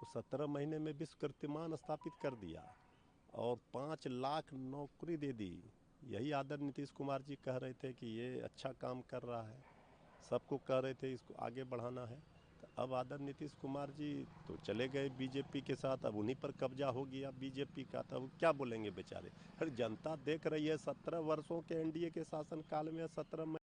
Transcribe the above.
तो 17 महीने में विश्व कीर्तिमान स्थापित कर दिया और 5 लाख नौकरी दे दी। यही आदरणीय नीतीश कुमार जी कह रहे थे कि ये अच्छा काम कर रहा है, सबको कह रहे थे इसको आगे बढ़ाना है। तो अब आदरणीय नीतीश कुमार जी तो चले गए बीजेपी के साथ, अब उन्हीं पर कब्जा हो गया बीजेपी का। तब क्या बोलेंगे बेचारे। फिर जनता देख रही है 17 वर्षों के एनडीए के शासनकाल में 17